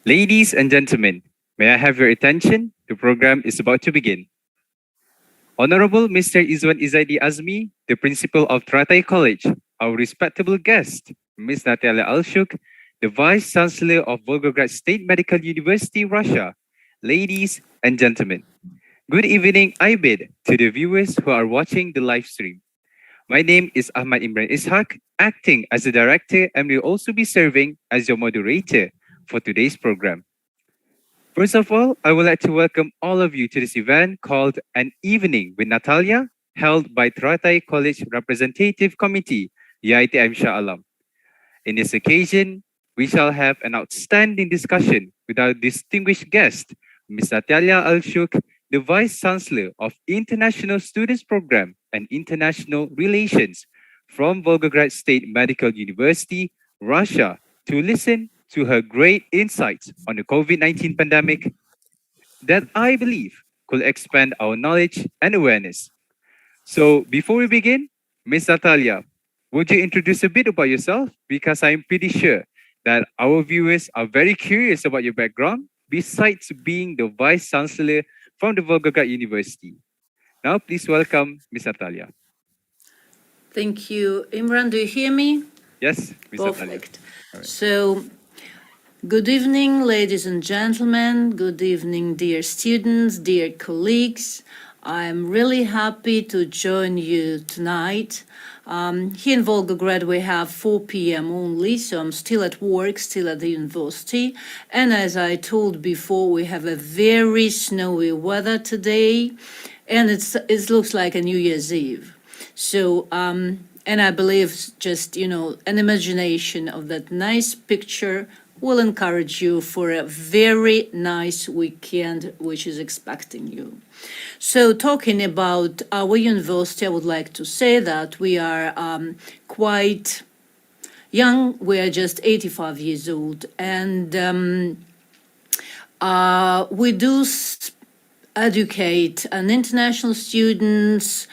Ladies and gentlemen, may I have your attention? The program is about to begin. Honorable Mr. Izwan Izaidi Azmi, the Principal of Teratai College, our respectable guest, Ms. Natalia ALSHUK, the Vice Chancellor of Volgograd State Medical University, Russia. Ladies and gentlemen, good evening I bid to the viewers who are watching the live stream. My name is IMRAN ISHAK, acting as the director and will also be serving as your moderator for today's program. First of all, I would like to welcome all of you to this event called An Evening with Natalia, held by Teratai College Representative Committee, UiTM Shah Alam. In this occasion, we shall have an outstanding discussion with our distinguished guest, Ms. Natalia ALSHUK, the Vice Chancellor of International Students Program and International Relations from Volgograd State Medical University, Russia, to listen to her great insights on the COVID-19 pandemic that I believe could expand our knowledge and awareness. So before we begin, Ms. Natalia, would you introduce a bit about yourself? Because I'm pretty sure that our viewers are very curious about your background, besides being the Vice Chancellor from the Volgograd University. Now, please welcome Ms. Natalia. Thank you. Imran, do you hear me? Yes, Ms. Natalia. Perfect. So, good evening, ladies and gentlemen. Good evening, dear students, dear colleagues. I'm really happy to join you tonight. Here in Volgograd, we have 4 p.m. only, so I'm still at work, still at the university. And as I told before, we have a very snowy weather today, and it looks like a New Year's Eve. So, and I believe just, an imagination of that nice picture will encourage you for a very nice weekend, which is expecting you. So talking about our university, I would like to say that we are quite young. We are just 85 years old. And we do educate an international students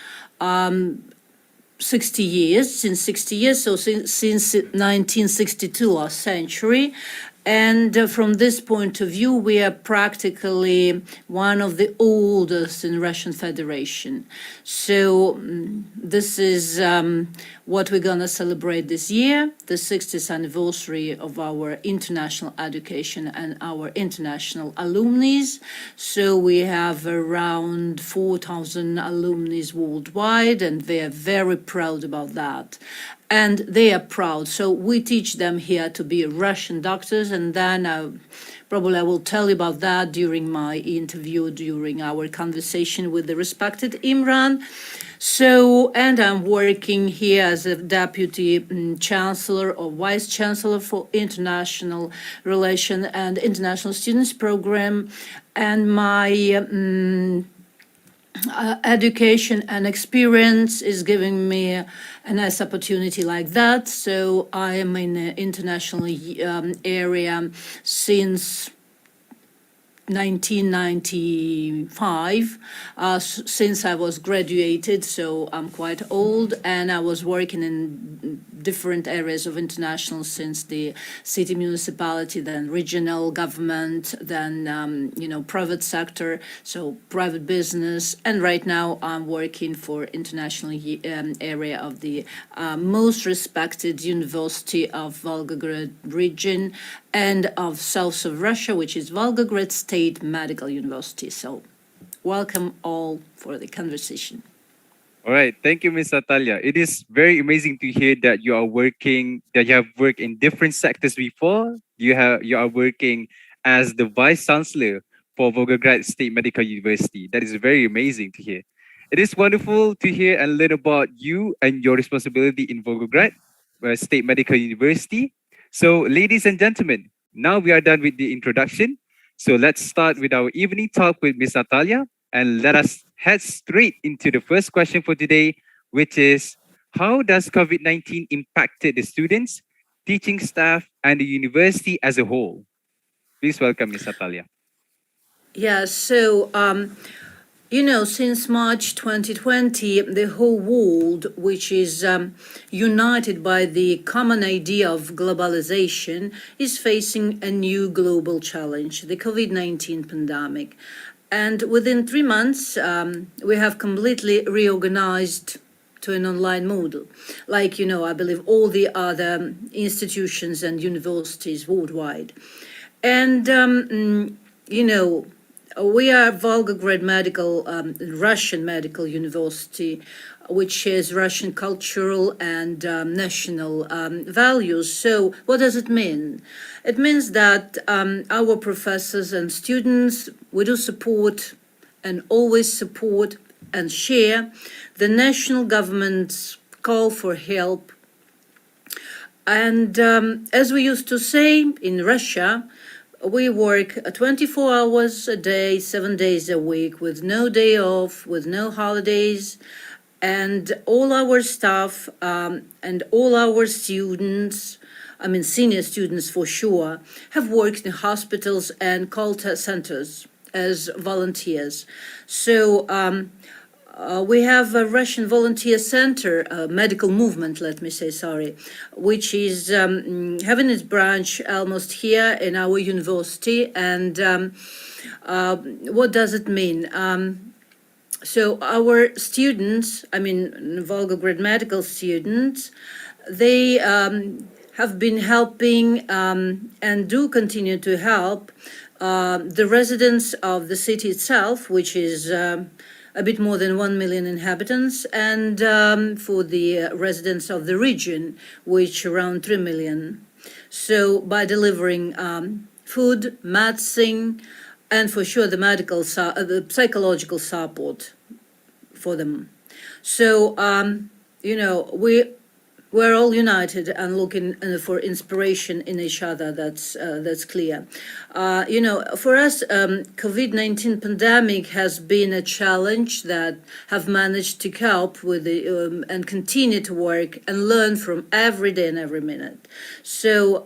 60 years, since 60 years, so since 1962, last century. And from this point of view, we are practically one of the oldest in Russian Federation. So this is what we're going to celebrate this year, the 60th anniversary of our international education and our international alumni. So we have around 4,000 alumni worldwide, and they are very proud about that. And they are proud. So we teach them here to be Russian doctors, and then probably I will tell you about that during my interview, during our conversation with the respected Imran. So, and I'm working here as a Deputy Chancellor or Vice Chancellor for International Relations and International Students Program, and my education and experience is giving me a nice opportunity like that. So I am in the international area since 1995, since I was graduated, so I'm quite old, and I was working in different areas of international, since the city municipality, then regional government, then private sector, so private business, and right now I'm working for international area of the most respected university of Volgograd region and of south of Russia, which is Volgograd State Medical University. So welcome all for the conversation. All right, thank you, Ms. Natalia. It is very amazing to hear that you have worked in different sectors before. You are working as the Vice Chancellor for Volgograd State Medical University. That is very amazing to hear. It is wonderful to hear and learn about you and your responsibility in Volgograd State Medical University. So, ladies and gentlemen, now we are done with the introduction. So let's start with our evening talk with Ms. Natalia, and let us head straight into the first question for today, which is, how does COVID-19 impacted the students, teaching staff, and the university as a whole? Please welcome Ms. Natalia. Yeah, so Since March 2020, the whole world, which is united by the common idea of globalization, is facing a new global challenge, the COVID-19 pandemic. And within 3 months, we have completely reorganized to an online model. Like, I believe all the other institutions and universities worldwide. And, we are Volgograd Russian Medical University, which shares Russian cultural and national values. So what does it mean? It means that our professors and students, we do support and always support and share the national government's call for help. And as we used to say in Russia, we work 24 hours a day, 7 days a week, with no day off, with no holidays. And all our staff and all our students, senior students for sure, have worked in hospitals and call centers as volunteers. So we have a Russian volunteer center, medical movement, let me say, which is having its branch almost here in our university. And what does it mean? So our students, Volgograd medical students, they have been helping and do continue to help the residents of the city itself, which is a bit more than 1 million inhabitants, and for the residents of the region, which around 3 million. So by delivering food, medicine, and for sure the psychological support for them. So, we're all united and looking for inspiration in each other. That's clear. For us, COVID-19 pandemic has been a challenge that have managed to cope with and continue to work and learn from every day and every minute. So,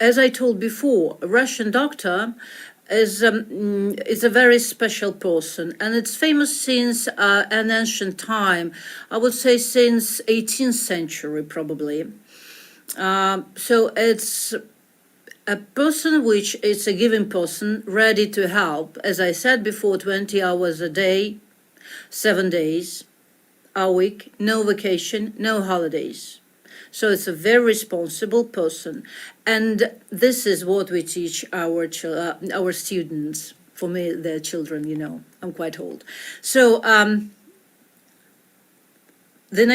as I told before, a Russian doctor is a very special person, and it's famous since an ancient time. I would say since 18th century, probably. So it's a person which is a giving person, ready to help. As I said before, 20 hours a day, 7 days a week, no vacation, no holidays. So it's a very responsible person. And this is what we teach our students. For me, they're children, I'm quite old. So the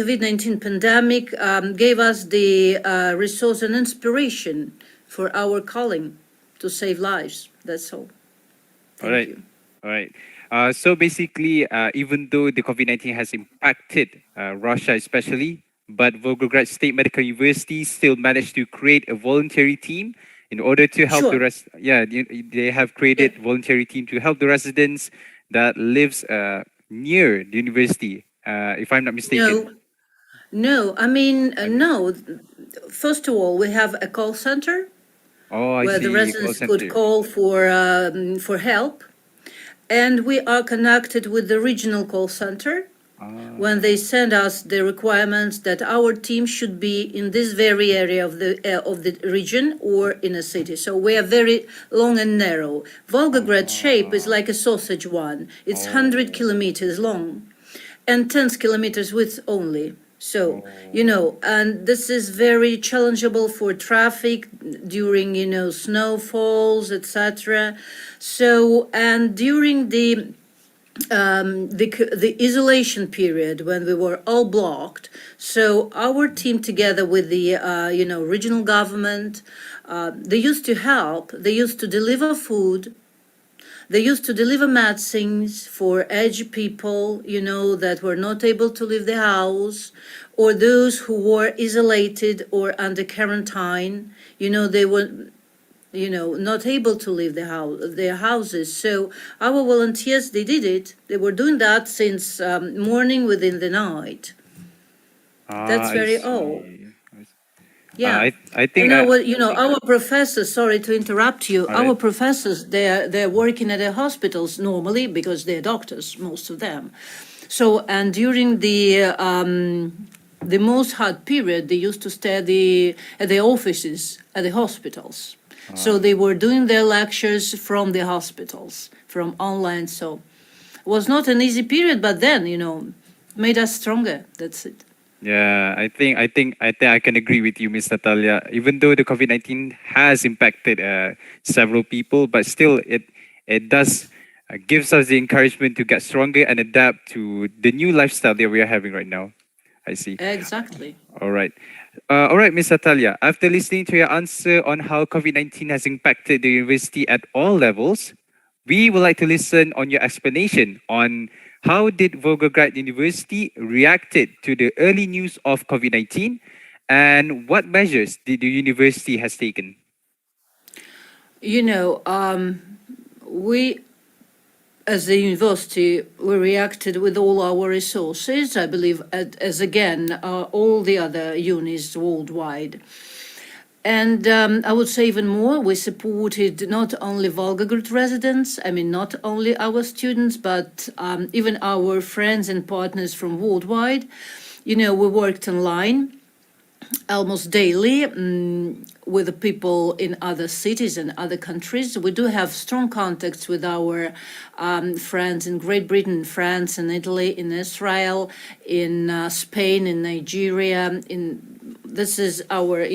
COVID-19 pandemic gave us the resource and inspiration for our calling to save lives. That's all. Thank you. All right. So basically, even though the COVID-19 has impacted Russia especially, but Volgograd State Medical University still managed to create a voluntary team in order to help the rest. Yeah, they have created voluntary team to help the residents that lives near the university, if I'm not mistaken. No. No. First of all, we have a call center where the residents could call for help. And we are connected with the regional call center when they send us the requirements that our team should be in this very area of the region or in a city. So we are very long and narrow. Volgograd shape is like a sausage one. It's 100 kilometers long and 10 kilometers width only. So, and this is very challengeable for traffic during, snowfalls, etc. So, and during the isolation period when we were all blocked, so our team together with the, regional government, they used to help, they used to deliver food, they used to deliver medicines for aged people, that were not able to leave the house, or those who were isolated or under quarantine. They were, not able to leave their houses. So our volunteers, they did it. They were doing that since morning within the night. That's very old. Yeah. I think Our professors, sorry to interrupt you, all our right. professors, they're working at the hospitals normally because they're doctors, most of them. So, and during the most hard period, they used to stay at the offices, at the hospitals. So they were doing their lectures from the hospitals, from online. So it was not an easy period, but then, made us stronger. That's it. Yeah, I think I can agree with you, Miss Natalia. Even though the COVID-19 has impacted several people, but still it does gives us the encouragement to get stronger and adapt to the new lifestyle that we are having right now. I see. Exactly. All right. All right, Miss Natalia. After listening to your answer on how COVID-19 has impacted the university at all levels, we would like to listen on your explanation on how did Volgograd University reacted to the early news of COVID-19 and what measures did the university has taken? You know, we, as the university, we reacted with all our resources, I believe, as again, all the other unis worldwide. And I would say even more, we supported not only Volgograd residents, I mean, not only our students, but even our friends and partners from worldwide. We worked online almost daily with the people in other cities and other countries. We do have strong contacts with our friends in Great Britain, France, and Italy, in Israel, in Spain, in Nigeria. This is our,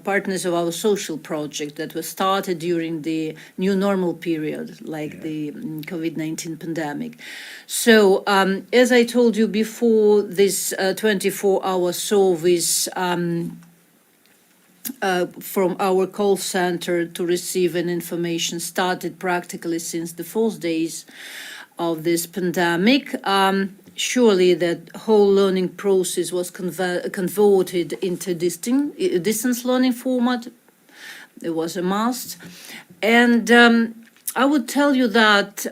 partners of our social project that was started during the new normal period, like the COVID-19 pandemic. So, as I told you before, this 24-hour service from our call center to receive an information started practically since the first days of this pandemic. Surely that whole learning process was converted into distance learning format. It was a must. And I would tell you that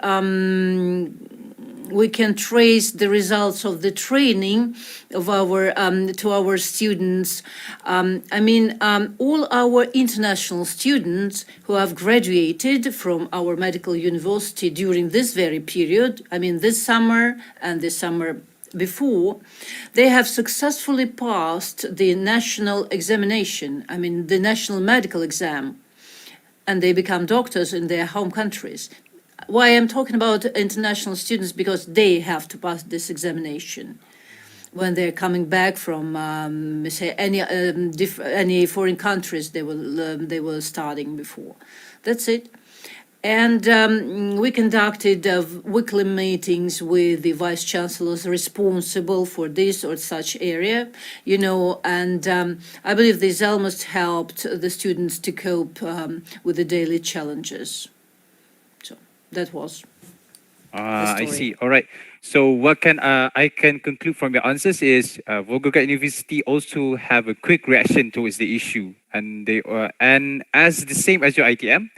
we can trace the results of the training of our to our students. All our international students who have graduated from our medical university during this very period, this summer and the summer before, they have successfully passed the national examination, the national medical exam, and they become doctors in their home countries. Why I'm talking about international students, because they have to pass this examination when they're coming back from, say, any foreign countries they were studying before. That's it. And we conducted weekly meetings with the vice chancellors responsible for this or such area, and I believe this almost helped the students to cope with the daily challenges. That was the story. I see. All right. So what can I can conclude from your answers is Volgograd University also have a quick reaction towards the issue, and they and as the same as your ITM,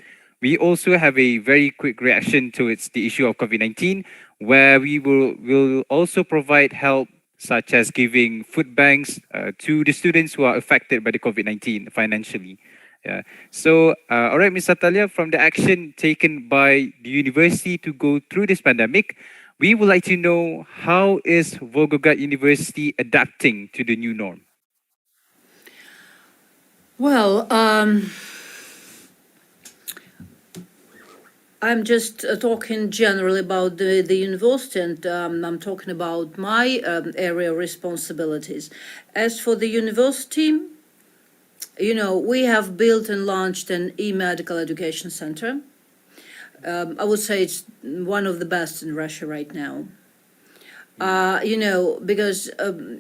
we also have a very quick reaction towards the issue of COVID-19, where we will also provide help such as giving food banks to the students who are affected by the COVID-19 financially. Yeah. So, all right, Ms. Natalia, from the action taken by the university to go through this pandemic, we would like to know how is Volgograd University adapting to the new norm? Well, I'm just talking generally about the university, and I'm talking about my area of responsibilities. As for the university, we have built and launched an e-medical education center. I would say it's one of the best in Russia right now. Because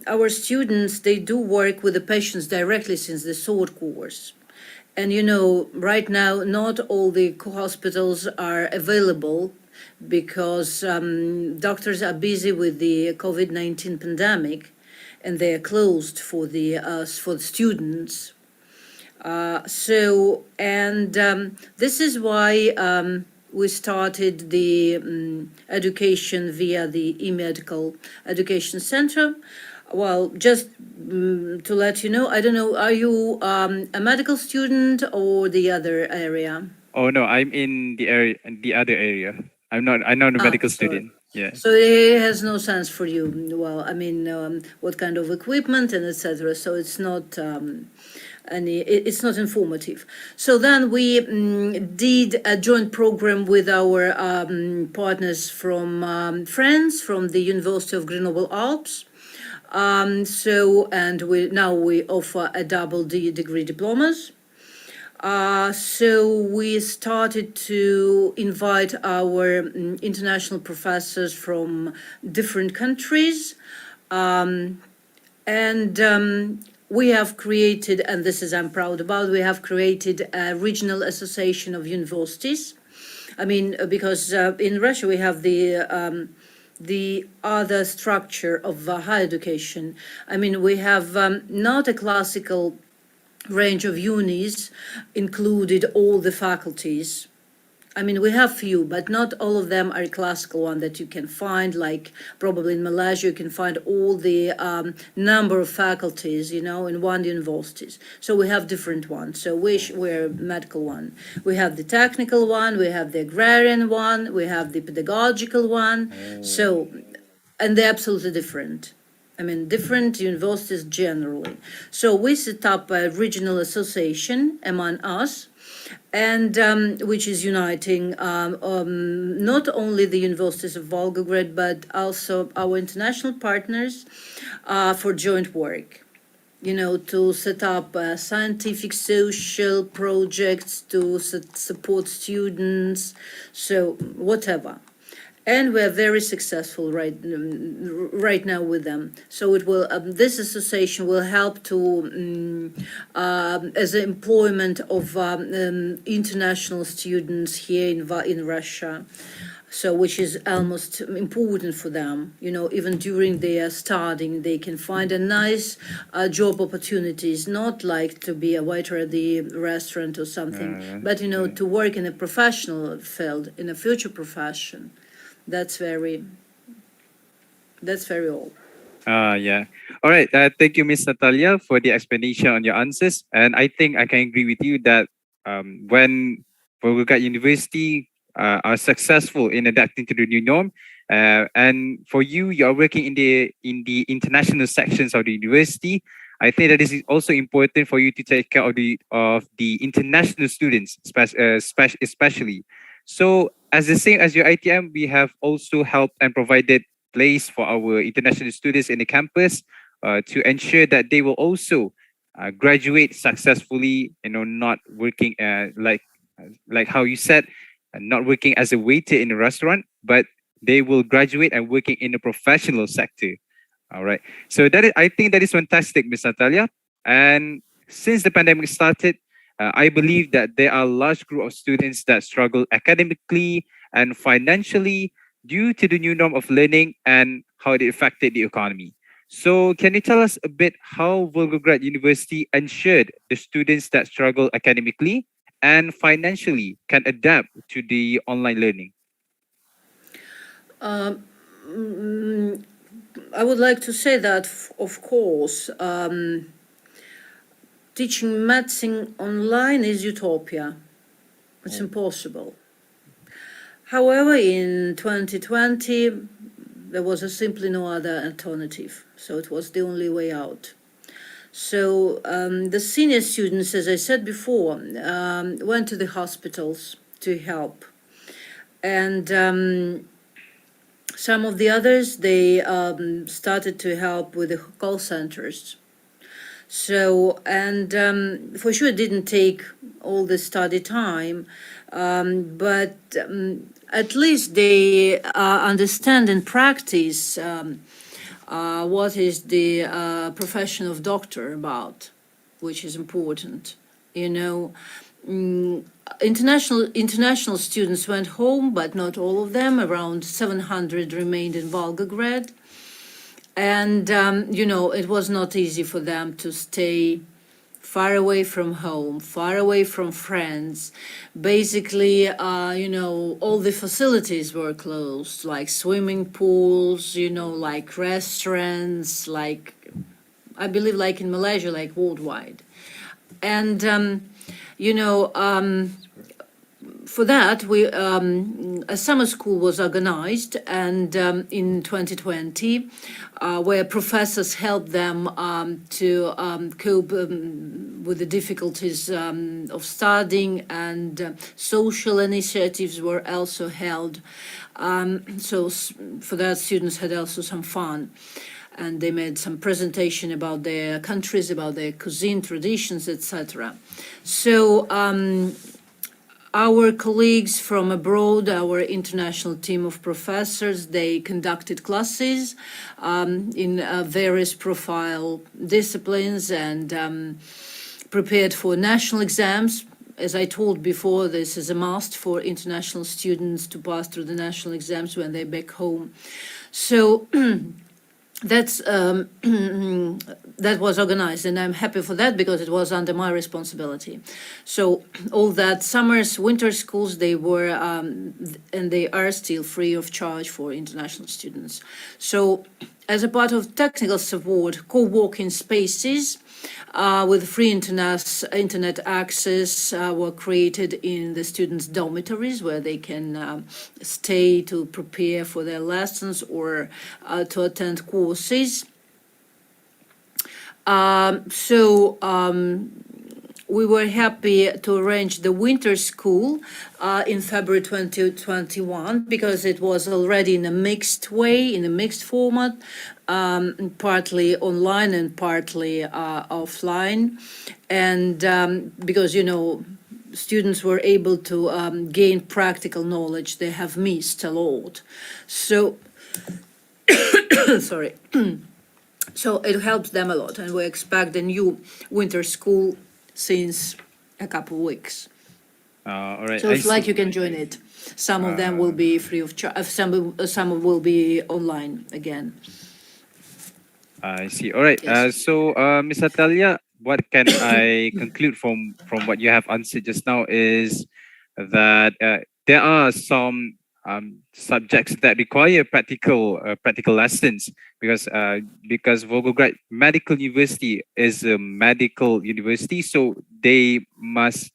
our students, they do work with the patients directly since the third course. And, right now, not all the hospitals are available because doctors are busy with the COVID-19 pandemic, and they are closed for the students. This is why we started the education via the e-medical education center. Well, just to let you know, I don't know, are you a medical student or the other area? Oh no, I'm in the area, the other area. I'm not a Ah, medical sorry. student. Yeah. So it has no sense for you. Well, I mean, what kind of equipment and etc. So it's not it's not informative. So then we did a joint program with our partners from France, from the University of Grenoble Alps. And we offer a double degree diplomas. So we started to invite our international professors from different countries. We have created, and this is I'm proud about, we have created a regional association of universities. I mean, because in Russia we have the other structure of higher education. I mean, we have not a classical range of unis included all the faculties. I mean, we have few, but not all of them are a classical one that you can find, like probably in Malaysia, you can find all the number of faculties, in one universities. So we have different ones. So we're medical one. We have the technical one, we have the agrarian one, we have the pedagogical one. So, and they're absolutely different. I mean, different universities generally. So we set up a regional association among us, and which is uniting not only the universities of Volgograd, but also our international partners for joint work. To set up scientific, social projects to support students, so whatever. And we're very successful right now with them. So it will this association will help to as an employment of international students here in Russia. So which is almost important for them, even during their studying, they can find a nice job opportunities, not like to be a waiter at the restaurant or something, but to work in a professional field, in a future profession. That's very all. Yeah. All right. Thank you, Miss Natalia, for the explanation on your answers. And I think I can agree with you that when Volgograd University are successful in adapting to the new norm, and for you, you are working in the international sections of the university. I think that this is also important for you to take care of the international students, especially. So, as the same as your ITM, we have also helped and provided place for our international students in the campus to ensure that they will also graduate successfully. Not working like how you said, not working as a waiter in a restaurant, but they will graduate and working in the professional sector. All right. So I think that is fantastic, Miss Natalia. And since the pandemic started, I believe that there are a large group of students that struggle academically and financially due to the new norm of learning and how it affected the economy. So, can you tell us a bit how Volgograd University ensured the students that struggle academically and financially can adapt to the online learning? I would like to say that, of course, teaching medicine online is utopia. It's impossible. However, in 2020, there was simply no other alternative. So it was the only way out. So the senior students, as I said before, went to the hospitals to help. And some of the others, they started to help with the call centers. So, and for sure it didn't take all the study time, but at least they understand and practice what is the profession of doctor about, which is important. International students went home, but not all of them. Around 700 remained in Volgograd. And, it was not easy for them to stay far away from home, far away from friends. Basically, all the facilities were closed, like swimming pools, like restaurants, like I believe like in Malaysia, like worldwide. And, for that, a summer school was organized, and in 2020, where professors helped them to cope with the difficulties of studying, and social initiatives were also held. So for that, students had also some fun. And they made some presentation about their countries, about their cuisine, traditions, etc. So our colleagues from abroad, our international team of professors, they conducted classes in various profile disciplines, and prepared for national exams. As I told before, this is a must for international students to pass through the national exams when they're back home. So that's that was organized, and I'm happy for that because it was under my responsibility. So all that summers, winter schools, they were and they are still free of charge for international students. So as a part of technical support, co-working spaces with free internet access were created in the students' dormitories, where they can stay to prepare for their lessons or to attend courses. We were happy to arrange the winter school in February 2021 because it was already in a mixed way, in a mixed format, partly online and partly offline. And because, students were able to gain practical knowledge they have missed a lot. So, sorry. So it helps them a lot, and we expect a new winter school since a couple of weeks. All right. So it's like you can join it. Some of them will be free of charge. Some will be online again. I see. All right. Yes. Ms. Natalia, what can I conclude from what you have answered just now is that there are some subjects that require practical lessons because Volgograd Medical University is a medical university, so they must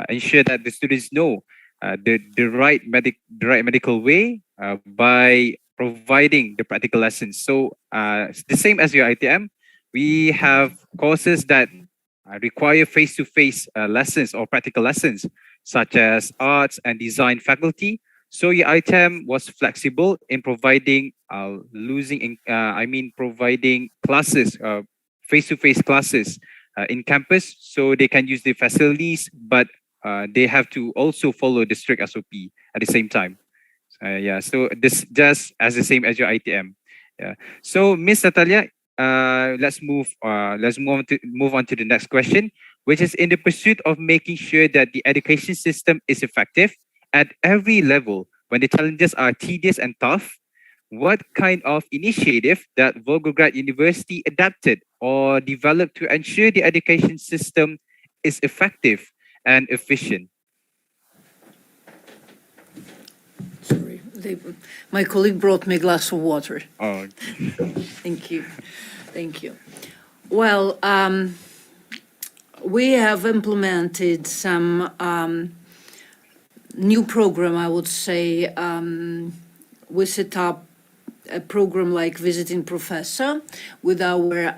ensure that the students know the right medical way by providing the practical lessons. So the same as your ITM, we have courses that require face-to-face lessons or practical lessons, such as arts and design faculty. So your ITM was flexible in providing providing classes, face-to-face classes in campus, so they can use the facilities, but they have to also follow the strict SOP at the same time. So this just as the same as your ITM. Yeah. So Miss Natalia, let's move on to the next question, which is in the pursuit of making sure that the education system is effective at every level when the challenges are tedious and tough. What kind of initiative that Volgograd University adapted or developed to ensure the education system is effective and efficient? Sorry, my colleague brought me a glass of water. Oh, Thank you. Thank you. Well, we have implemented some new program, I would say. We set up a program like Visiting Professor with our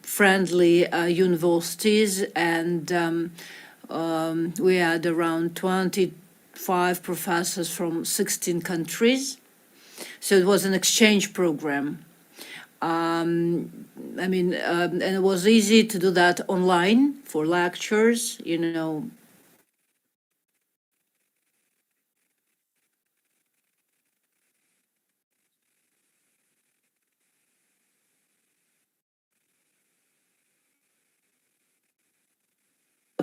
friendly universities, and we had around 25 professors from 16 countries. So it was an exchange program. And it was easy to do that online for lectures,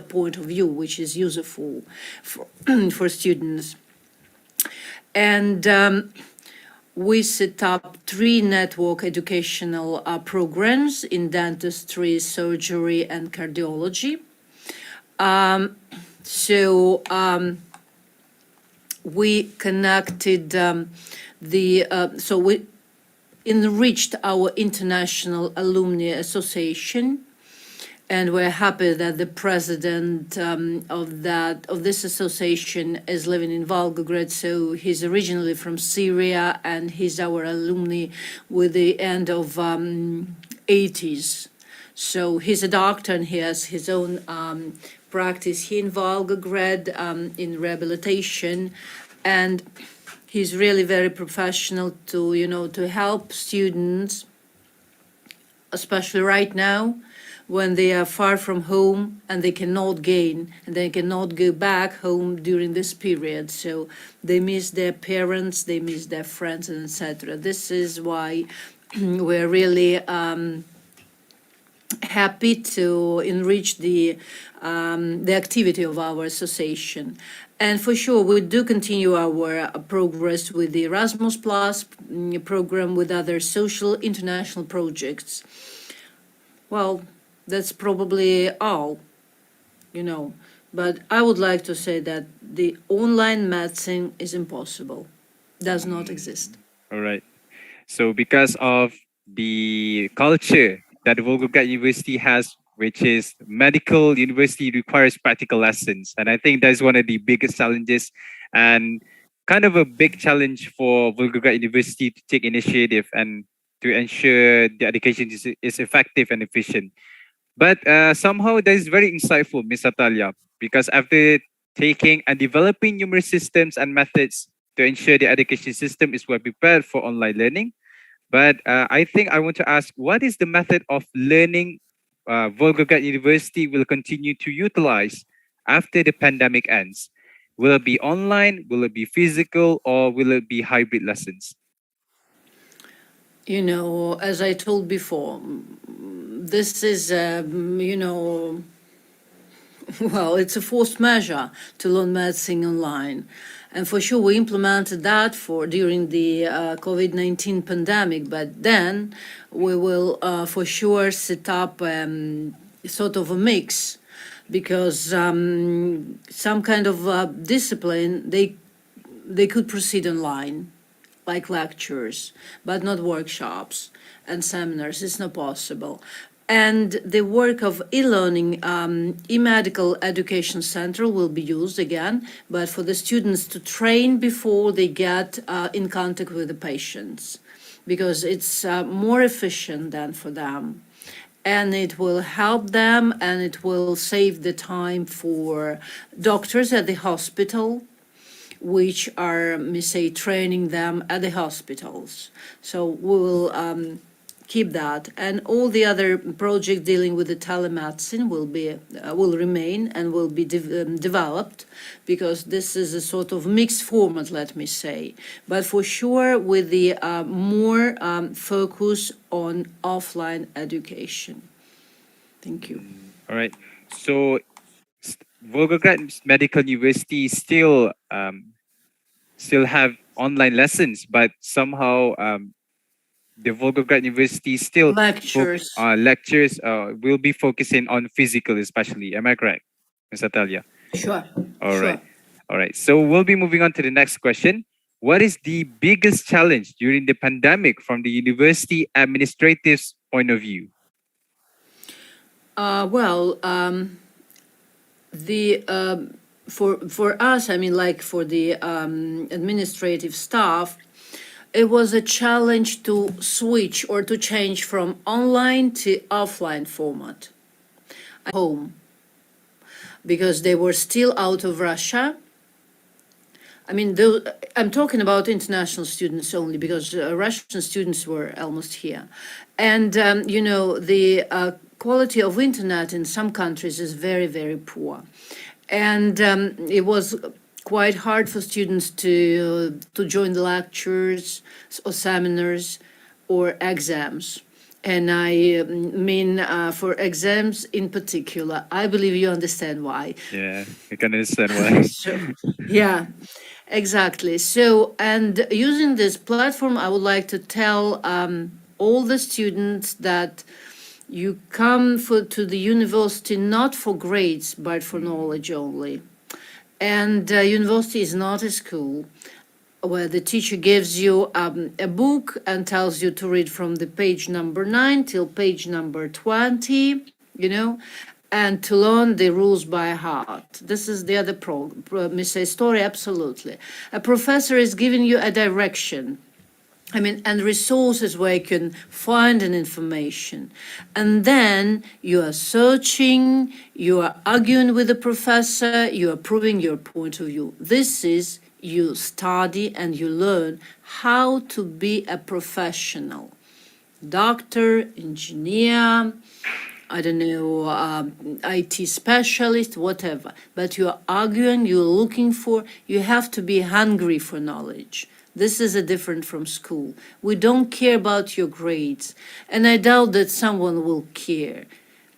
point of view, which is useful for students. And we set up 3 network educational programs in dentistry, surgery, and cardiology. We connected enriched our International Alumni Association. And we're happy that the president of this association is living in Volgograd. So he's originally from Syria, and he's our alumni with the end of 80s. So he's a doctor, and he has his own practice here in Volgograd in rehabilitation, and he's really very professional to help students, especially right now, when they are far from home and they cannot go back home during this period. So they miss their parents, they miss their friends, and etc. This is why we're really happy to enrich the activity of our association. And for sure, we do continue our progress with the Erasmus Plus program, with other social international projects. Well, that's probably all, but I would like to say that the online medicine is impossible, does not exist. All right. So because of the culture that Volgograd University has, which is medical university, requires practical lessons. And I think that's one of the biggest challenges, and kind of a big challenge for Volgograd University to take initiative and to ensure the education is effective and efficient. But somehow that is very insightful, Ms. Natalia, because after taking and developing numerous systems and methods to ensure the education system is well prepared for online learning, but I think I want to ask, what is the method of learning Volgograd University will continue to utilize after the pandemic ends? Will it be online? Will it be physical? Or will it be hybrid lessons? As I told before, this is, well, it's a forced measure to learn medicine online. And for sure, we implemented that during the COVID-19 pandemic, but then we will for sure set up sort of a mix, because some kind of discipline, they could proceed online, like lectures, but not workshops and seminars. It's not possible. And the work of e-learning, e-medical education center will be used again, but for the students to train before they get in contact with the patients, because it's more efficient than for them. And it will help them, and it will save the time for doctors at the hospital, which are, training them at the hospitals. So we will keep that, and all the other projects dealing with the telemedicine will remain and will be developed, because this is a sort of mixed format, let me say, but for sure with the more focus on offline education. Thank you. All right. So Volgograd Medical University still have online lessons, but somehow the Volgograd University still Lectures. lectures will be focusing on physical, especially. Am I correct, Ms. Natalia? Sure. All right. All right. So we'll be moving on to the next question. What is the biggest challenge during the pandemic from the university administrative's point of view? For us, like for the administrative staff, it was a challenge to switch or to change from online to offline format at home, because they were still out of Russia. I'm talking about international students only, because Russian students were almost here. And, the quality of internet in some countries is very, very poor. And it was quite hard for students to join the lectures or seminars or exams. And I mean, for exams in particular, I believe you understand why. Yeah, I can understand why. Yeah, exactly. So, and using this platform, I would like to tell all the students that you come to the university not for grades, but for knowledge only. And university is not a school. where the teacher gives you a book and tells you to read from the page number 9 till page number 20, and to learn the rules by heart. This is the other story, absolutely. A professor is giving you a direction, and resources where you can find an information. And then you are searching, you are arguing with the professor, you are proving your point of view. This is you study and you learn how to be a professional. Doctor, engineer, I don't know, IT specialist, whatever. But you're arguing, you're looking for, you have to be hungry for knowledge. This is a different from school. We don't care about your grades, and I doubt that someone will care.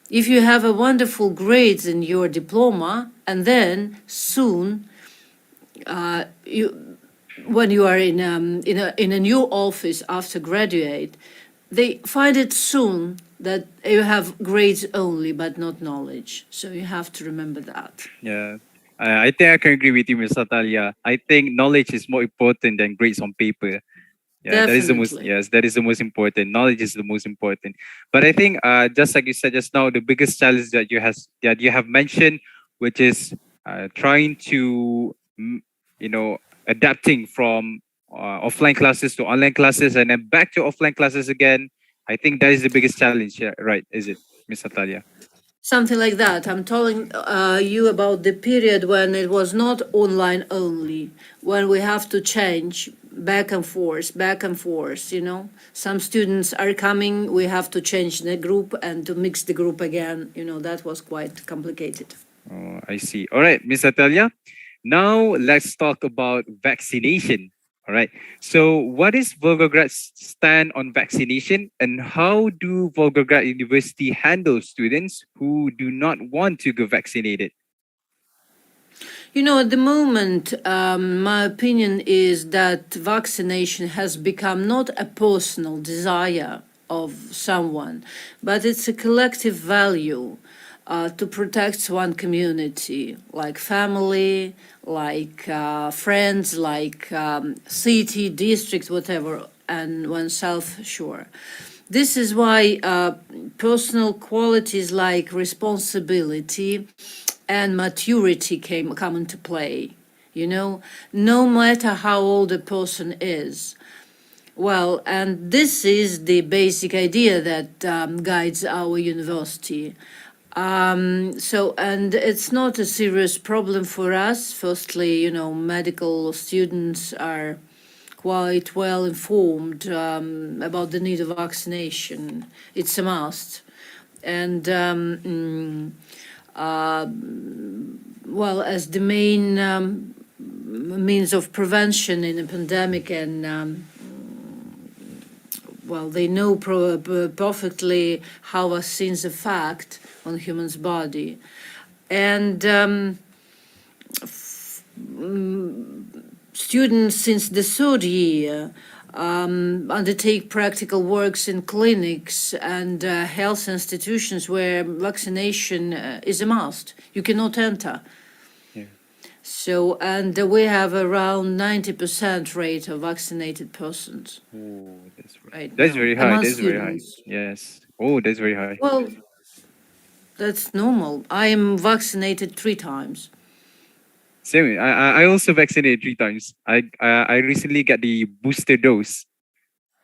If you have a wonderful grades in your diploma, and then soon, when you are in a new office after graduate, they find it soon that you have grades only, but not knowledge. So you have to remember that. Yeah. I think I can agree with you, Ms. Natalia. I think knowledge is more important than grades on paper. Yeah, that is the most, Definitely. yes, that is the most important. Knowledge is the most important. But I think just like you said just now, the biggest challenge that you have mentioned, which is trying to adapting from offline classes to online classes and then back to offline classes again. I think that is the biggest challenge, yeah, right? Is it, Ms. Natalia? Something like that. I'm telling you about the period when it was not online only, when we have to change back and forth, Some students are coming, we have to change the group and to mix the group again. That was quite complicated. Oh, I see. All right, Ms. Natalia. Now let's talk about vaccination. All right. So, what is Volgograd's stand on vaccination, and how do Volgograd University handle students who do not want to go vaccinated? At the moment, my opinion is that vaccination has become not a personal desire of someone, but it's a collective value to protect one community, like family, like friends, like city, district, whatever, and oneself, sure. This is why personal qualities like responsibility and maturity come into play, no matter how old a person is. Well, and this is the basic idea that guides our university. And it's not a serious problem for us. Firstly, medical students are quite well informed about the need of vaccination. It's a must. And as the main means of prevention in a pandemic, and they know perfectly how vaccines affect on humans' body. And students since the third year undertake practical works in clinics and health institutions where vaccination is a must. You cannot enter. Yeah. So, and we have around 90% rate of vaccinated persons. Oh, that's right that's now very high. among That's very high. students. Yes. Oh, that's very high. Well, that's normal. I am vaccinated 3 times. Same. I also vaccinated 3 times. I recently got the booster dose.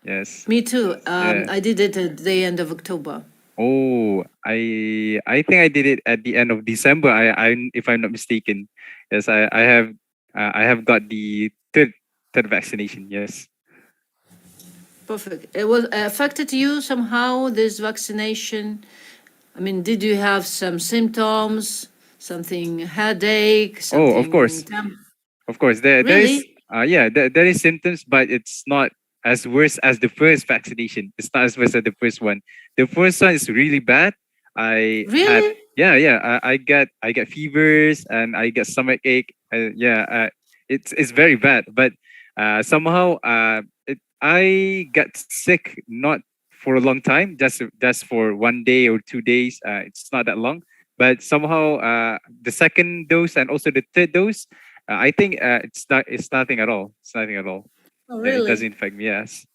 Yes. Me too. Yeah. I did it at the end of October. Oh, I think I did it at the end of December. I if I'm not mistaken. Yes, I have got the third vaccination. Yes. Perfect. It was affected you somehow, this vaccination? I mean, did you have some symptoms, something headache, something? Oh, of course. Of course. There is Really? there is symptoms, but it's not as worse as the first vaccination. It's not as worse as the first one. The first one is really bad. I had Really? I get fevers and I get stomach ache. It's very bad. But somehow I got sick not for a long time, just for 1 day or 2 days. It's not that long. But somehow the second dose and also the third dose, I think it's not. It's nothing at all. It's nothing at all. Oh, Yeah, it really? doesn't affect me. Yes.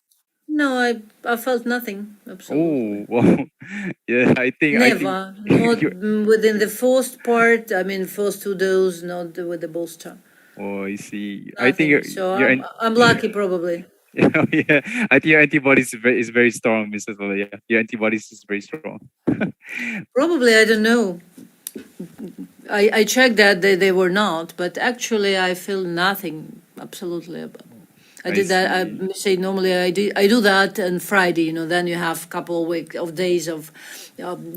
No, I felt nothing, absolutely. Oh, well, yeah. I think Never, not you. within the first part. I mean, first two doses, not with the booster. Oh, I see. I think Nothing. So you're I'm lucky, probably. yeah, yeah. I think your antibodies is very strong, Mrs. Lola. Yeah, your antibodies is very strong. Probably, I don't know. I checked that they were not, but actually I feel nothing absolutely. I I did that. I see. say normally I do that on Friday. Then you have a couple of days of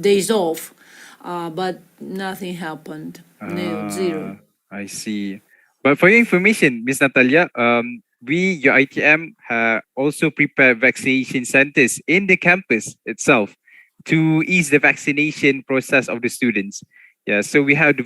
days off, but nothing happened. No, zero. Ah, I see. But for your information, Miss Natalia, we, your ITM, also prepare vaccination centers in the campus itself to ease the vaccination process of the students. Yeah, so we have the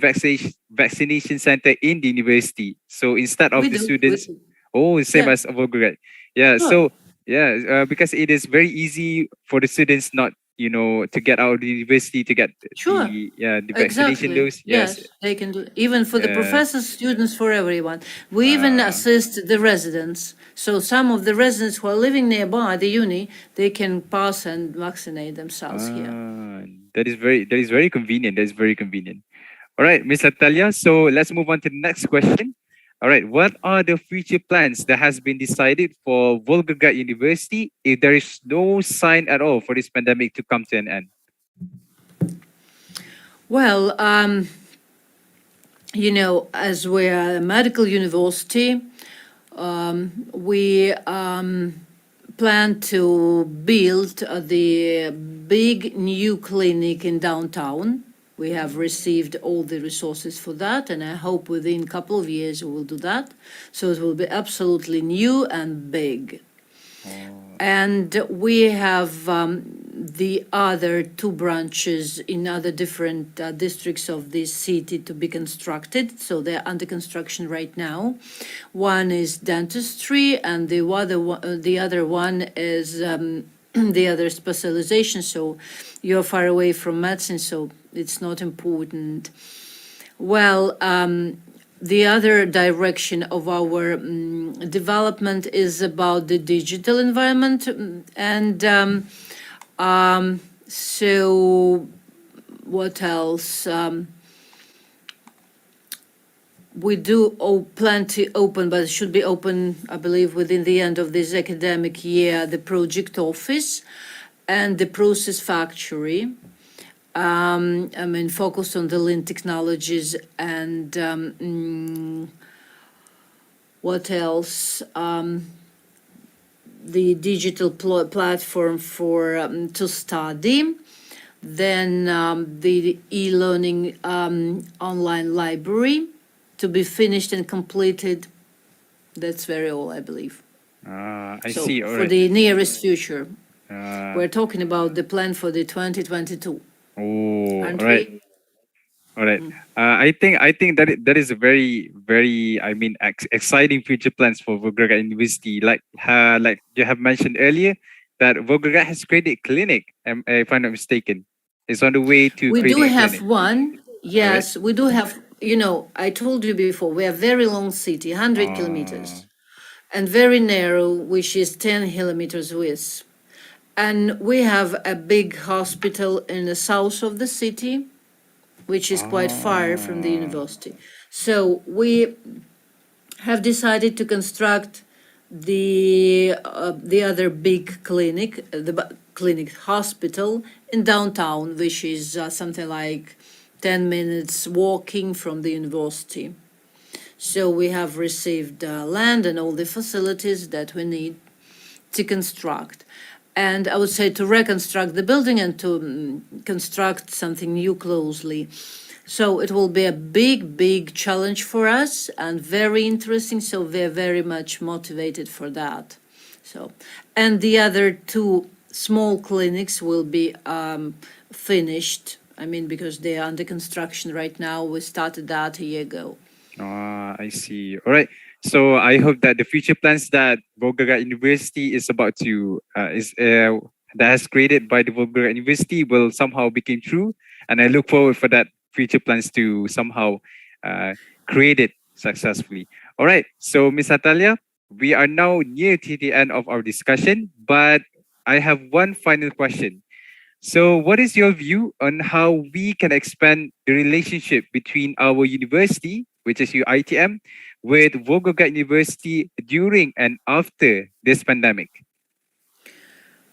vaccination center in the university. So instead We of the do. We students, do. oh, same Yeah, as Volgograd. Yeah, sure. so yeah, because it is very easy for the students not to get out of the university to get Sure. the vaccination Exactly. dose. Yes. Yes, they can do, even for the Yeah. professors, students, for everyone. We even Uh, assist the residents. So some of the residents who are living nearby the uni, they can pass and vaccinate themselves here. ah, that is very convenient. That is very convenient. All right, Miss Natalia. So let's move on to the next question. All right, what are the future plans that has been decided for Volgograd University if there is no sign at all for this pandemic to come to an end? Well, as we're a medical university, we plan to build the big new clinic in downtown. We have received all the resources for that, and I hope within a couple of years we will do that. So it will be absolutely new and big. And we have the other two branches in other different districts of this city to be constructed. So they're under construction right now. One is dentistry, and the other one is the other specialization. So you're far away from medicine, so it's not important. Well, the other direction of our development is about the digital environment. And so what else? We do plan to open, but it should be open, I believe, within the end of this academic year, the project office and the process factory. Focused on the lean technologies and what else? The digital platform for to study. Then the e-learning online library to be finished and completed. That's very all, I believe. I So see. All for right. the nearest future, Uh, we're talking about the plan for the 2022, oh, all aren't right. we? All right. I think that is a very exciting future plans for Volgograd University. Like you have mentioned earlier, that Volgograd has created a clinic. If I'm not mistaken, it's on the way to We do creating a have clinic. one. All right. Yes, we do have. I told you before, we are very long city, 100 Uh, kilometers, and very narrow, which is 10 kilometers width. And we have a big hospital in the south of the city, which is quite far from the ah, university. So we have decided to construct the other big clinic, clinic hospital in downtown, which is something like 10 minutes walking from the university. So we have received land and all the facilities that we need to construct. And I would say to reconstruct the building and to construct something new closely. So it will be a big challenge for us and very interesting. So we're very much motivated for that. So, and the other two small clinics will be finished. Because they are under construction right now. We started that a year ago. I see. All right. So I hope that the future plans that Volgograd University is about to is that has created by the Volgograd University will somehow become true, and I look forward for that future plans to somehow uh, create it successfully. All right. So, Miss Natalia, we are now near to the end of our discussion, but I have one final question. So, what is your view on how we can expand the relationship between our university, which is UiTM, with Volgograd University during and after this pandemic?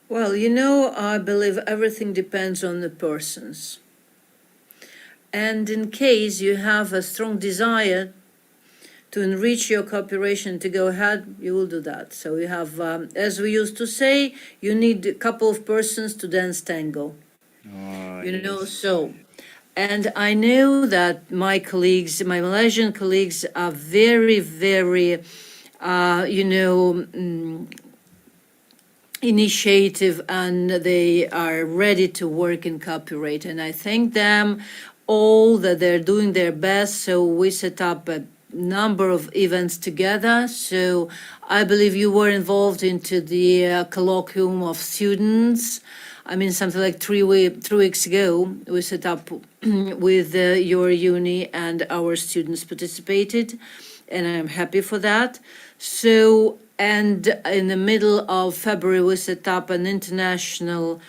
Well, I believe everything depends on the persons. And in case you have a strong desire to enrich your cooperation, to go ahead, you will do that. So you have, as we used to say, you need a couple of persons to dance tango. Oh, Yes. yes. So, and I know that my colleagues, my Malaysian colleagues, are very, very, initiative, and they are ready to work and cooperate. And I thank them all that they're doing their best. So we set up a number of events together. So I believe you were involved into the colloquium of students. I mean, something like 3 weeks ago, we set up with your uni, and our students participated, and I'm happy for that. So, and in the middle of February, we set up an international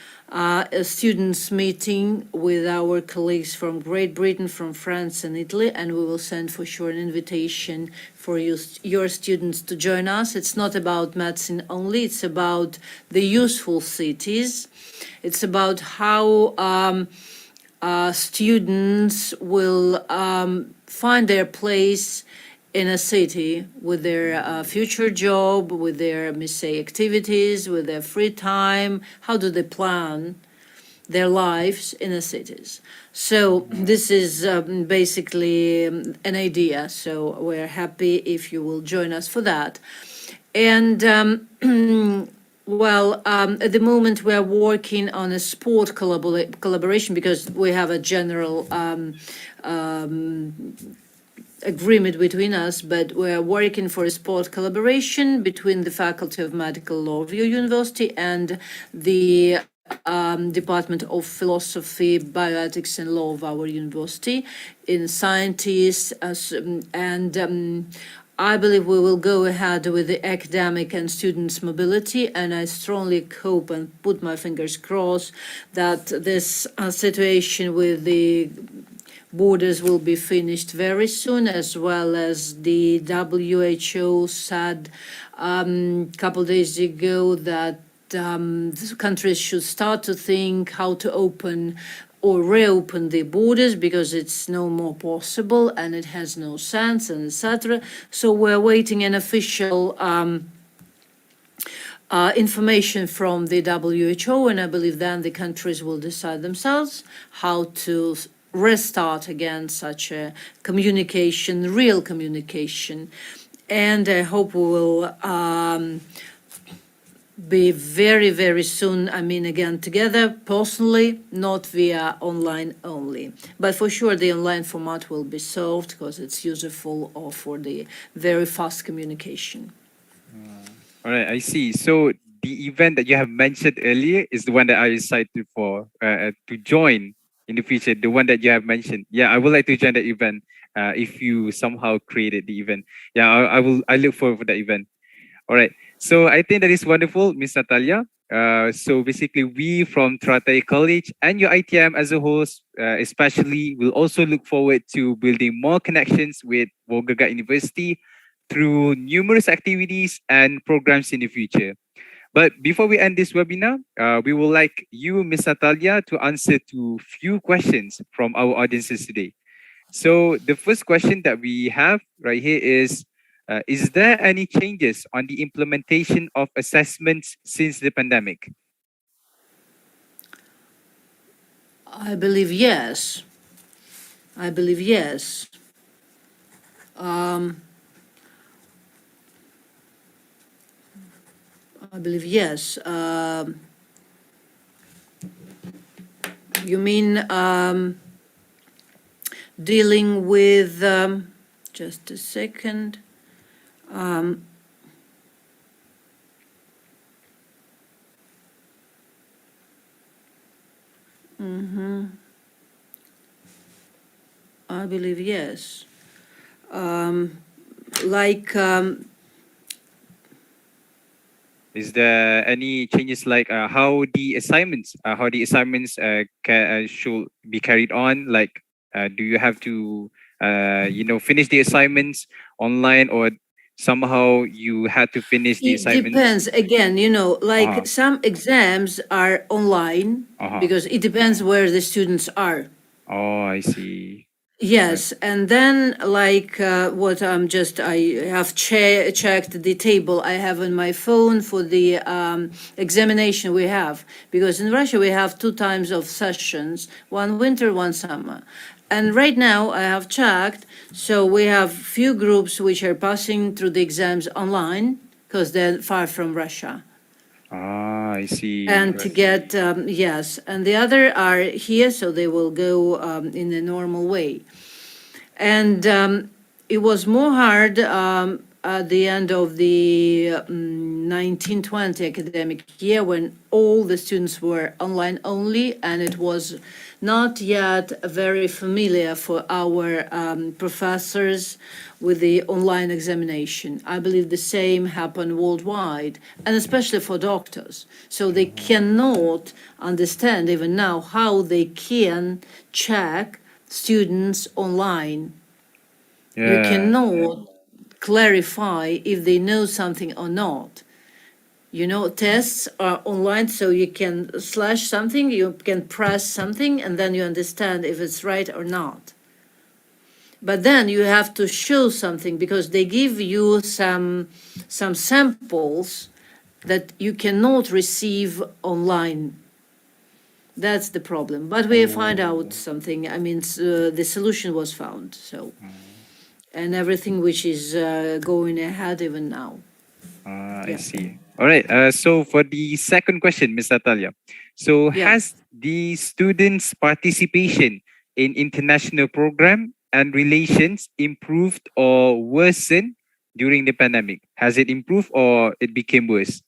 students meeting with our colleagues from Great Britain, from France and Italy, and we will send for sure an invitation for your students to join us. It's not about medicine only, it's about the useful cities. It's about how students will find their place in a city with their future job, with their, let me say, activities, with their free time. How do they plan their lives in the cities? So this is basically an idea. So we're happy if you will join us for that. And well, at the moment we are working on a sport collaboration, because we have a general agreement between us, but we're working for a sport collaboration between the Faculty of Medical Law of your university and the Department of Philosophy, Bioethics and Law of our university, in scientists, and I believe we will go ahead with the academic and students' mobility, and I strongly hope and put my fingers crossed that this situation with the borders will be finished very soon, as well as the WHO said a couple days ago that the countries should start to think how to open or reopen the borders, because it's no more possible and it has no sense, and etc. So we're waiting an official information from the WHO, and I believe then the countries will decide themselves how to restart again such a communication, real communication. And I hope we will be very, very soon, I mean, again, together personally, not via online only. But for sure, the online format will be solved because it's useful for the very fast communication. All right, I see. So the event that you have mentioned earlier is the one that I decided for to join in the future. The one that you have mentioned. Yeah, I would like to join the event. If you somehow created the event, yeah, I will. I look forward for the event. All right. So I think that is wonderful, Miss Natalia. So basically, we from Teratai College and your ITM as a whole, especially, will also look forward to building more connections with Volgograd University through numerous activities and programs in the future. But before we end this webinar, we would like you, Miss Natalia, to answer to few questions from our audiences today. So the first question that we have right here is there any changes on the implementation of assessments since the pandemic? I believe yes. I believe yes. I believe yes. You mean dealing with, just a second. I believe yes. like Is there any changes like how the assignments should be carried on? Like, do you have to finish the assignments online, or somehow you had to finish the it assignments? depends again, Uh-huh. like some exams are online Uh-huh. because it depends where the students are. Oh, I see. Yes, and then like what I have checked the table I have on my phone for the examination we have, because in Russia we have two times of sessions, one winter, one summer. And right now I have checked, so we have few groups which are passing through the exams online because they're far from Russia. Ah, I see. And to get, yes, and the other are here, so they will go in a normal way. And it was more hard at the end of the 1920 academic year when all the students were online only, and it was not yet very familiar for our professors with the online examination. I believe the same happened worldwide, and especially for doctors. So they cannot understand even now how they can check students online. You Yeah. cannot clarify if they know something or not. Tests are online, so you can slash something, you can press something, and then you understand if it's right or not. But then you have to show something because they give you some samples that you cannot receive online. That's the problem. But we find out something. I mean, the solution was found. So, and everything which is going ahead even now. I Yeah. see. All right. So for the second question, Ms. Natalia, so Yeah. has the students' participation in international program and relations improved or worsened during the pandemic? Has it improved or it became worse?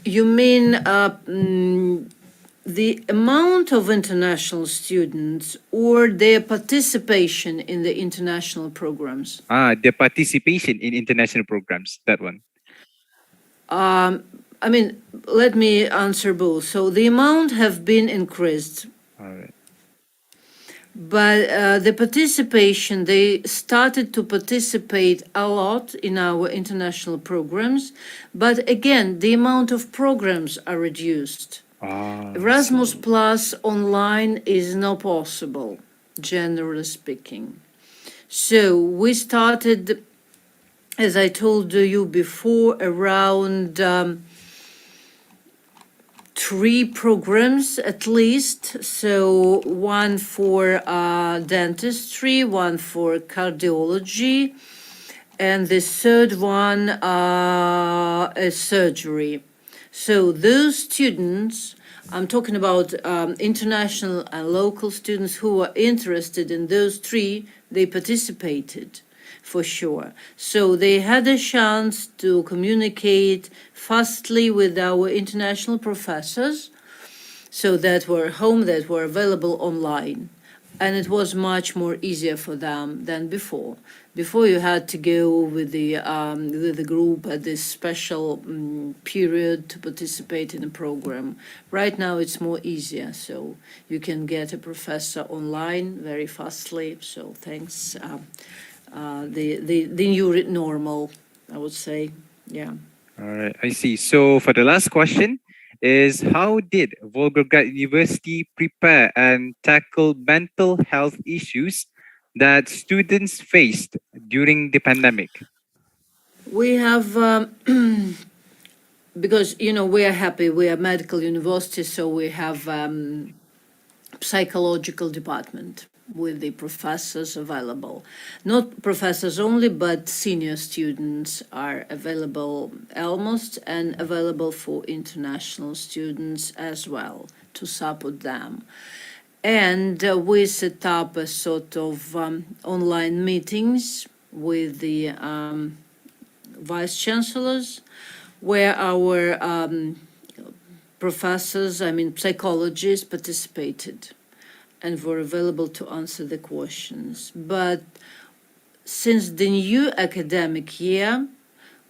You mean the amount of international students or their participation in the international programs? The participation in international programs. That one. I mean, let me answer both. So the amount have been increased, All right. but the participation, they started to participate a lot in our international programs. But again, the amount of programs are reduced. I Erasmus see. Plus online is not possible, generally speaking. So we started, as I told you before, around 3 programs at least. So one for dentistry, one for cardiology, and the third one is surgery. So those students, I'm talking about international and local students who are interested in those 3, they participated for sure. So they had a chance to communicate fastly with our international professors, so that were home, that were available online. And it was much more easier for them than before. Before you had to go with the group at this special period to participate in a program. Right now it's more easier, so you can get a professor online very fastly. So thanks, the new normal, I would say, yeah. All right. I see. So for the last question is, how did Volgograd University prepare and tackle mental health issues that students faced during the pandemic? We have because we are happy, we are medical university, so we have psychological department with the professors available. Not professors only, but senior students are available almost, and available for international students as well to support them. And we set up a sort of online meetings with the vice chancellors, where our professors, I mean psychologists, participated and were available to answer the questions. But since the new academic year,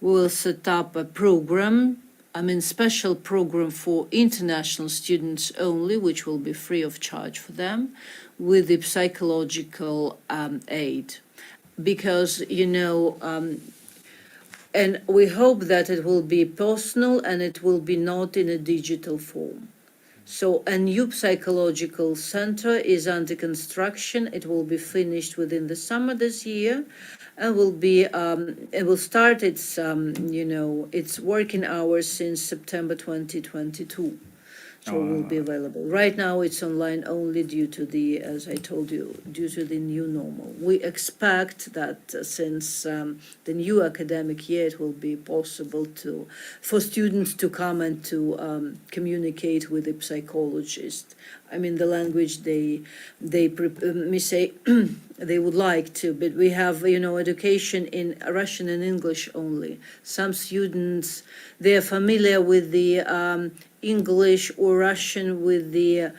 we will set up a program, special program for international students only, which will be free of charge for them, with the psychological aid. Because, and we hope that it will be personal and it will be not in a digital form. So a new psychological center is under construction. It will be finished within the summer this year, and it will start its its working hours since September 2022. So it will be available. Right now, it's online only due to the, as I told you, due to the new normal. We expect that since the new academic year, it will be possible for students to come and to communicate with the psychologist. The language they say they would like to, but we have, education in Russian and English only. Some students, they are familiar with the English or Russian with the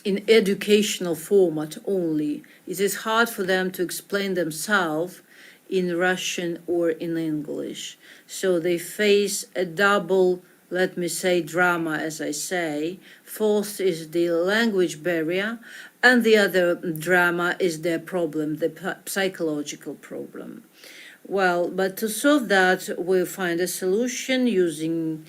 in educational format only. It is hard for them to explain themselves in Russian or in English. So they face a double, let me say, drama, as I say. First is the language barrier, and the other drama is their problem, the psychological problem. Well, but to solve that, we'll find a solution using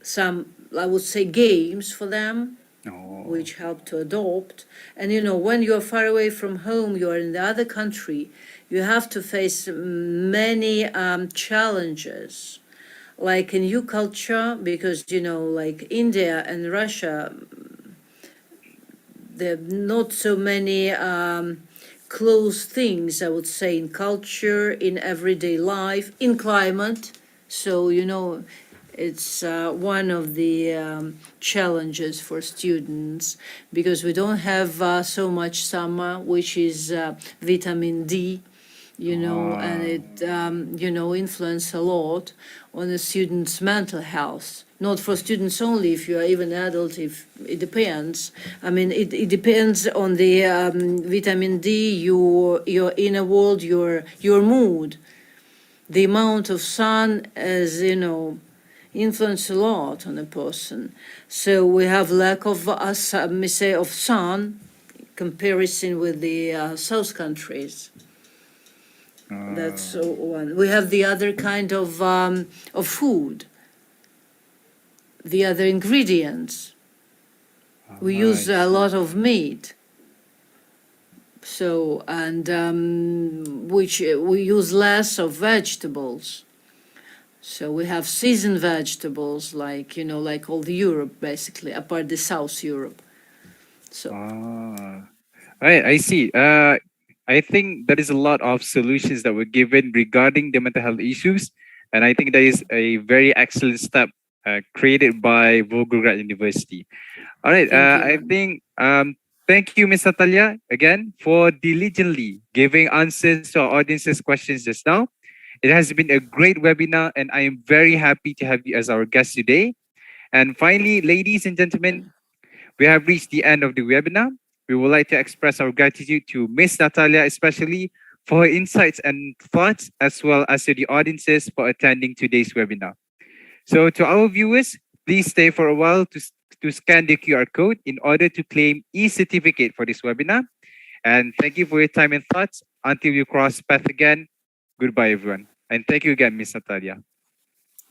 some, I would say, games for them, which help to adopt. And, when you're far away from home, you're in the other country, you have to face many challenges, like a new culture, because, like India and Russia, there are not so many close things, I would say, in culture, in everyday life, in climate. So, it's one of the challenges for students, because we don't have so much summer, which is vitamin D, and it, influence a lot on the student's mental health. Not for students only, if you are even adult, if it depends. It depends on the vitamin D, your inner world, your mood. The amount of sun is, influence a lot on a person. So we have lack of, of sun, comparison with the South countries. That's one. We have the other kind of food, the other ingredients. We use a lot of meat. So, and which we use less of vegetables. So we have seasoned vegetables, like, like all the Europe, basically, apart the South Europe. So. Right, I see. I think there is a lot of solutions that were given regarding the mental health issues. And I think that is a very excellent step created by Volgograd University. All right, I think, thank you, Ms. Natalia, again, for diligently giving answers to our audience's questions just now. It has been a great webinar, and I am very happy to have you as our guest today. And finally, ladies and gentlemen, we have reached the end of the webinar. We would like to express our gratitude to Ms. Natalia, especially for her insights and thoughts, as well as to the audiences for attending today's webinar. So to our viewers, please stay for a while to scan the QR code in order to claim e-certificate for this webinar. And thank you for your time and thoughts. Until we cross path again, goodbye, everyone. And thank you again, Ms. Natalia.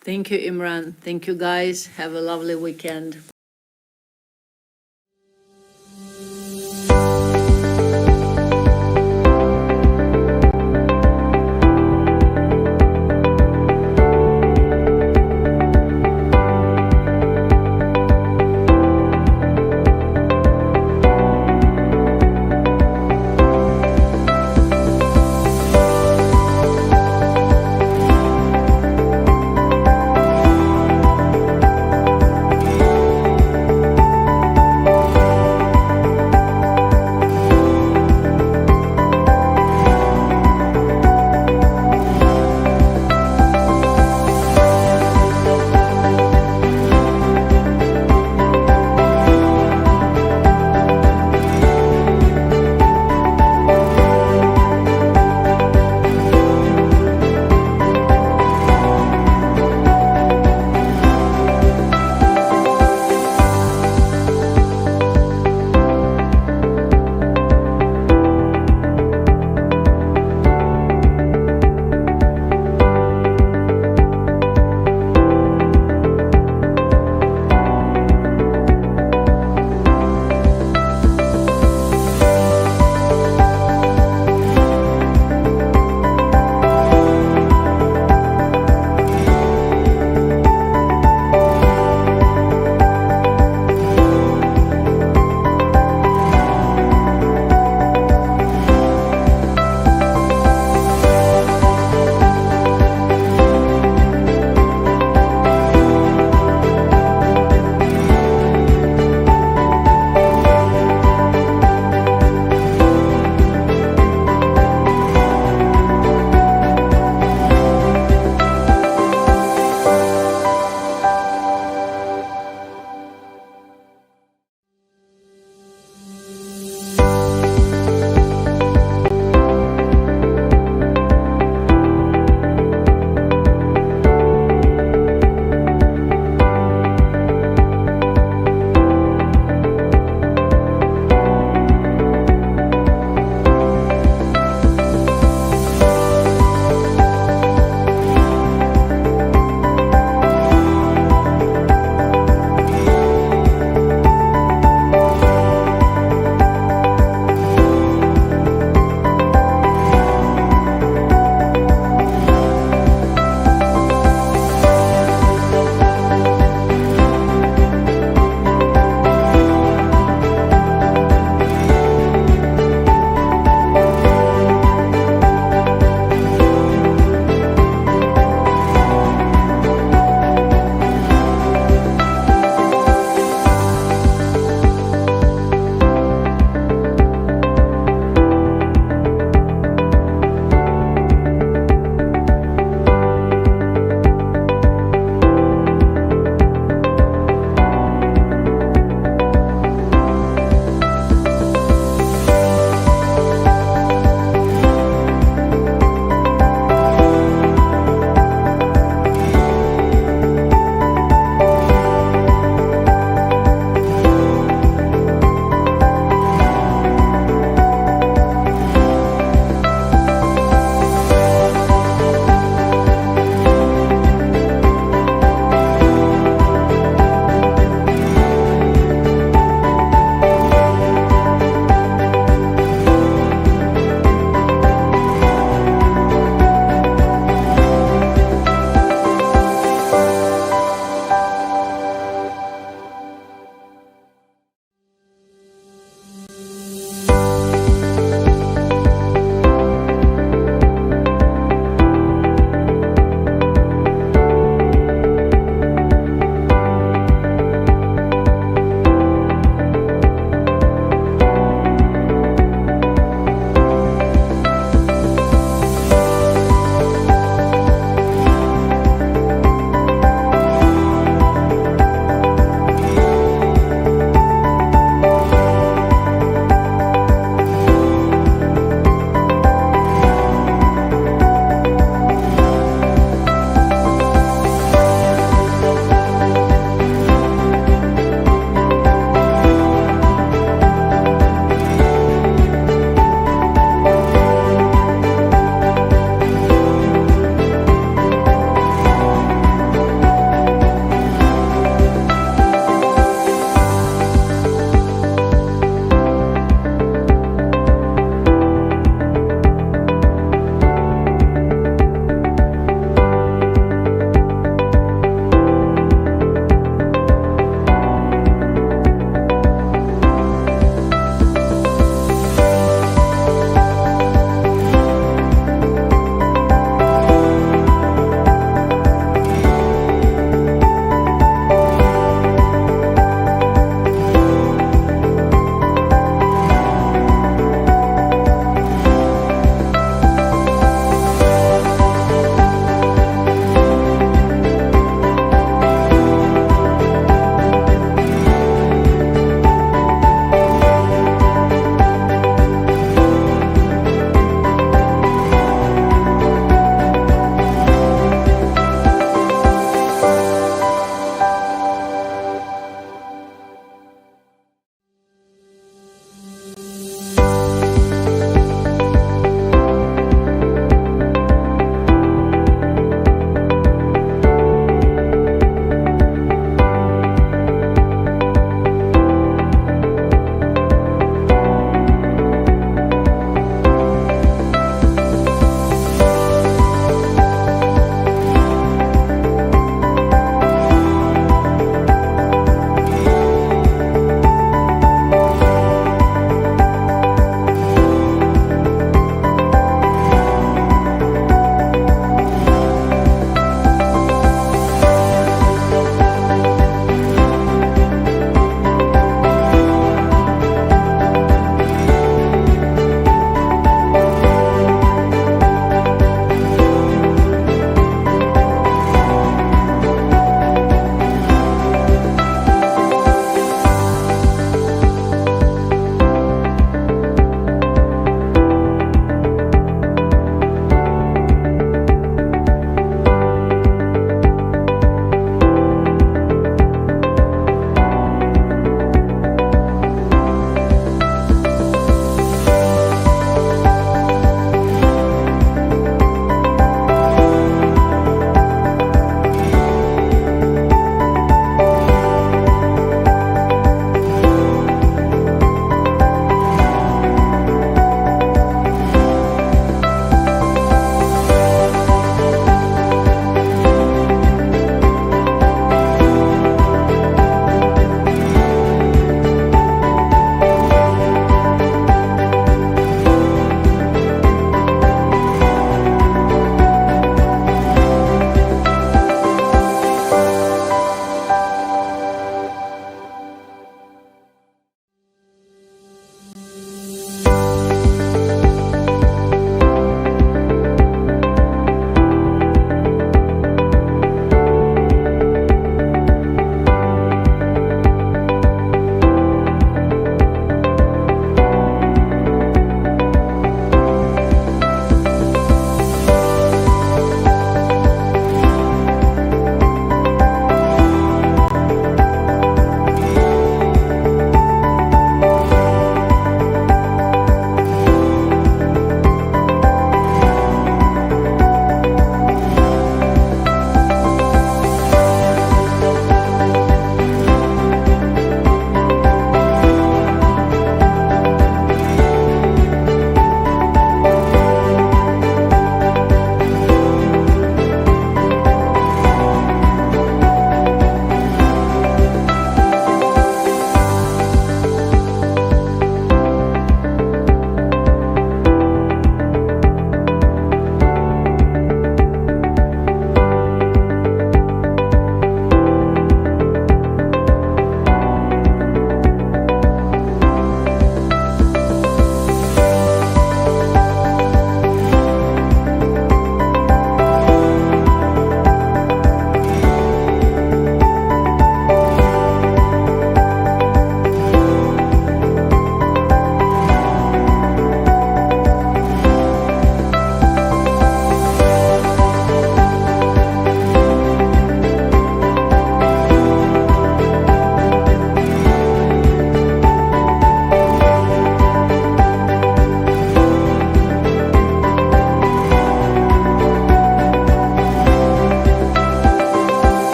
Thank you, Imran. Thank you, guys. Have a lovely weekend.